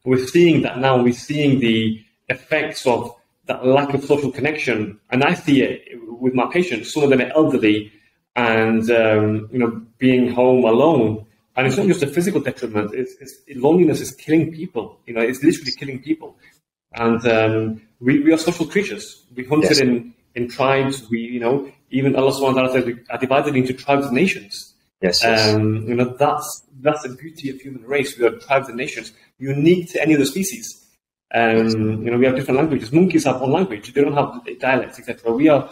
We're seeing that now. We're seeing the effects of that lack of social connection, and I see it with my patients. Some of them are elderly, and being home alone. And it's not just a physical detriment. Loneliness is killing people. It's literally killing people. And we are social creatures. We hunted in tribes. Even Allah subhanahu wa ta'ala says we are divided into tribes and nations. Yes. That's the beauty of human race. We are tribes and nations, unique to any other species. We have different languages. Monkeys have one language. They don't have dialects, etc. We are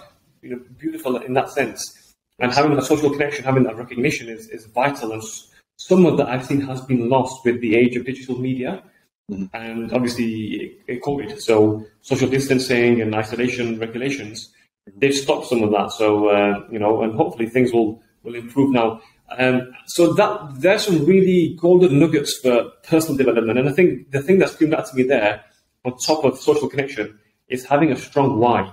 beautiful in that sense. And having that social connection, having that recognition is vital. And some of that I've seen has been lost with the age of digital media and obviously COVID. So social distancing and isolation regulations, they've stopped some of that. So, and hopefully things will improve now. So there's some really golden nuggets for personal development. And I think the thing that screamed out to me there, on top of social connection, is having a strong why.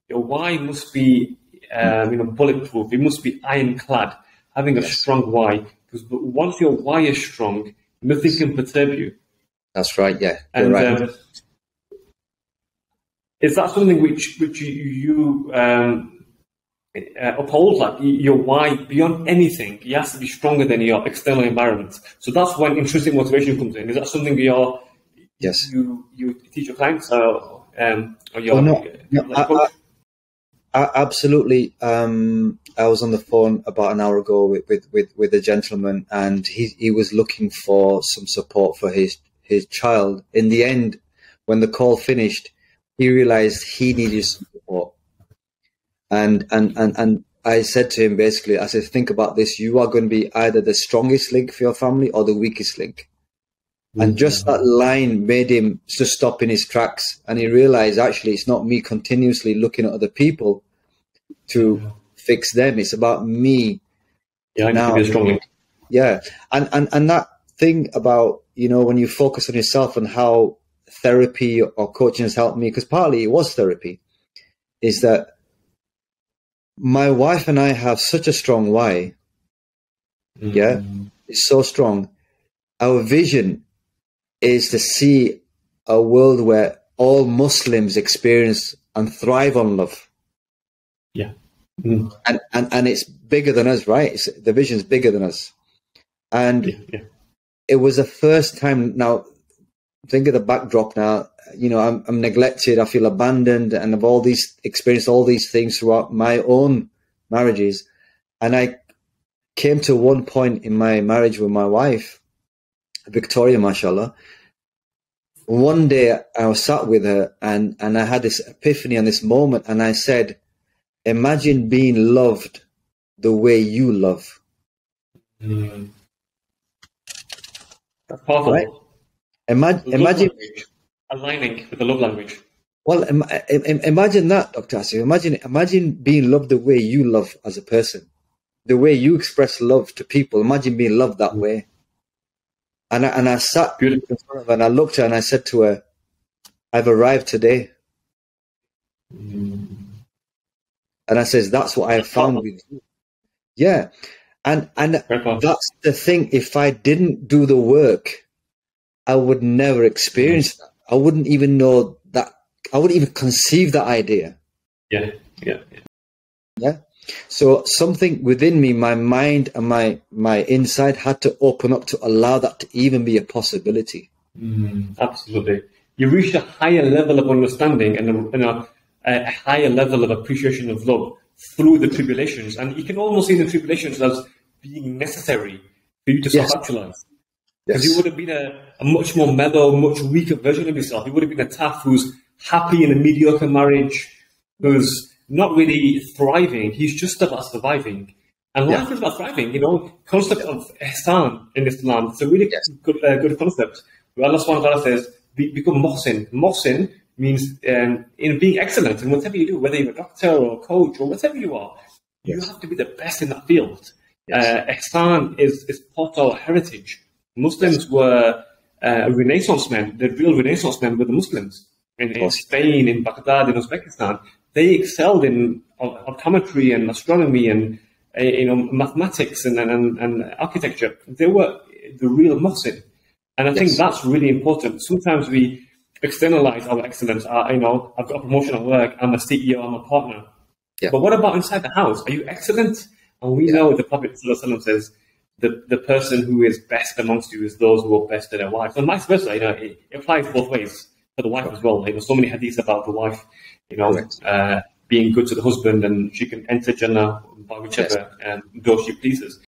Your why must be bulletproof. It must be ironclad. Having a strong why, because once your why is strong, nothing can perturb you. That's right. Yeah, and right. Is that something which you uphold? Like your why beyond anything, it has to be stronger than your external environment. So that's when intrinsic motivation comes in. Is that something you teach your clients or your absolutely. I was on the phone about an hour ago with a gentleman, and he was looking for some support for his child. In the end, when the call finished, he realized he needed some support. And I said to him, basically, I said, think about this. You are going to be either the strongest link for your family or the weakest link. And just that line made him just stop in his tracks. And he realized, actually, it's not me continuously looking at other people to fix them. It's about me. Yeah, I need to be a strong link. Yeah. And that thing about, when you focus on yourself and how therapy or coaching has helped me, because partly it was therapy, is that my wife and I have such a strong why. Yeah. It's so strong. Our vision is to see a world where all Muslims experience and thrive on love. Yeah. And it's bigger than us, right? The vision's bigger than us. And it was the first time. Now, think of the backdrop now. I'm neglected. I feel abandoned, and I've experienced all these things throughout my own marriages. And I came to one point in my marriage with my wife, Victoria, mashallah. One day I was sat with her and I had this epiphany and this moment, and I said, imagine being loved the way you love. That's powerful. Right? Imagine aligning with the love language. Well, imagine that, Dr. Asif. Imagine being loved the way you love as a person, the way you express love to people. Imagine being loved that way. And I sat in front of her and I looked at her and I said to her, I've arrived today. And I says, that's what I have found with you. Yeah. And that's the thing. If I didn't do the work, I would never experience that. I wouldn't even know that. I wouldn't even conceive that idea. Yeah. So something within me, my mind and my inside had to open up to allow that to even be a possibility. Absolutely. You reached a higher level of understanding and a higher level of appreciation of love through the tribulations. And you can almost see the tribulations as being necessary for you to self-actualize. Because you would have been a much more mellow, much weaker version of yourself. You would have been a Taf who's happy in a mediocre marriage, who's not really thriving. He's just about surviving. And life is about thriving. Concept of ihsan in Islam. It's a really good concept. Where Allah subhanahu wa ta'ala says, become muhsin. Muhsin means in being excellent in whatever you do, whether you're a doctor or a coach or whatever you are. You have to be the best in that field. Ihsan is part of our heritage. Muslims were Renaissance men. The real Renaissance men were the Muslims. In Spain, in Baghdad, in Uzbekistan, they excelled in optometry and astronomy and mathematics and architecture. They were the real Muhsin. And I think that's really important. Sometimes we externalize our excellence. I've got a promotion at work. I'm a CEO. I'm a partner. Yeah. But what about inside the house? Are you excellent? And we know the Prophet ﷺ says the person who is best amongst you is those who are best to their wives. And vice versa. It applies both ways for the wife as well. So many hadiths about the wife, being good to the husband, and she can enter Jannah by whichever door she pleases.